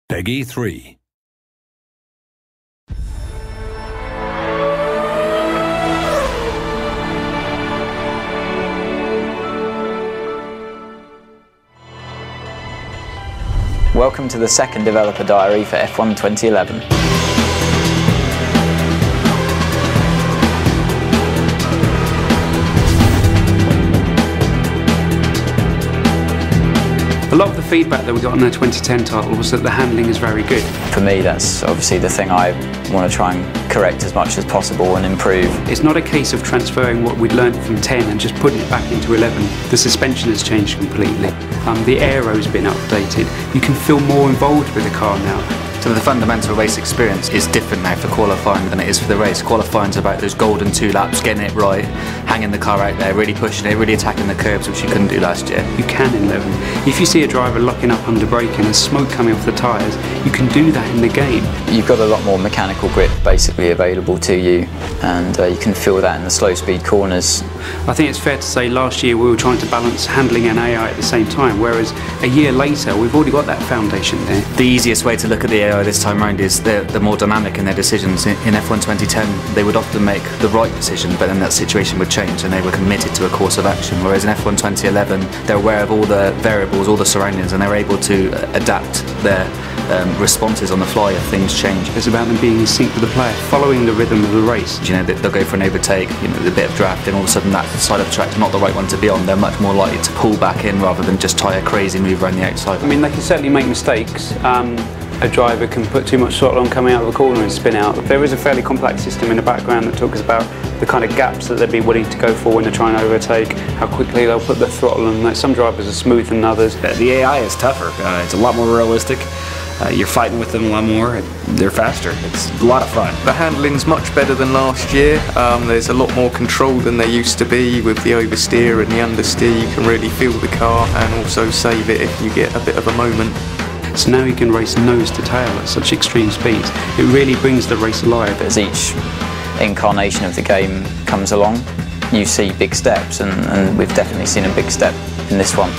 Peggy 3. Welcome to the second developer diary for F1 2011. A lot of the feedback that we got on the 2010 title was that the handling is very good. For me, that's obviously the thing I want to try and correct as much as possible and improve. It's not a case of transferring what we'd learned from 10 and just putting it back into 11. The suspension has changed completely. The aero's been updated. You can feel more involved with the car now. So the fundamental race experience is different now for qualifying than it is for the race. Qualifying's about those golden 2 laps, getting it right, hanging the car out there, really pushing it, really attacking the curbs, which you couldn't do last year. You can in 11. If you see a driver locking up under braking and smoke coming off the tyres, you can do that in the game. You've got a lot more mechanical grip basically available to you, and you can feel that in the slow speed corners. I think it's fair to say last year we were trying to balance handling and AI at the same time, whereas a year later we've already got that foundation there. The easiest way to look at the AI this time around is they're more dynamic in their decisions. In F1 2010 they would often make the right decision, but then that situation would change and they were committed to a course of action, whereas in F1 2011 they're aware of all the variables, all the surroundings, and they're able to adapt their responses on the fly if things change. It's about them being in sync with the player, following the rhythm of the race. You know, they'll go for an overtake, you know, a bit of draft, and all of a sudden that side of the track's not the right one to be on. They're much more likely to pull back in rather than just try a crazy move around the outside. I mean, they can certainly make mistakes. A driver can put too much throttle on coming out of the corner and spin out. There is a fairly complex system in the background that talks about the kind of gaps that they'd be willing to go for when they're trying to overtake, how quickly they'll put the throttle on. Some drivers are smoother than others. The AI is tougher. It's a lot more realistic. You're fighting with them a lot more. They're faster. It's a lot of fun. The handling's much better than last year. There's a lot more control than there used to be with the oversteer and the understeer. You can really feel the car and also save it if you get a bit of a moment. So now you can race nose to tail at such extreme speeds. It really brings the race alive. As each incarnation of the game comes along, you see big steps, and we've definitely seen a big step in this one.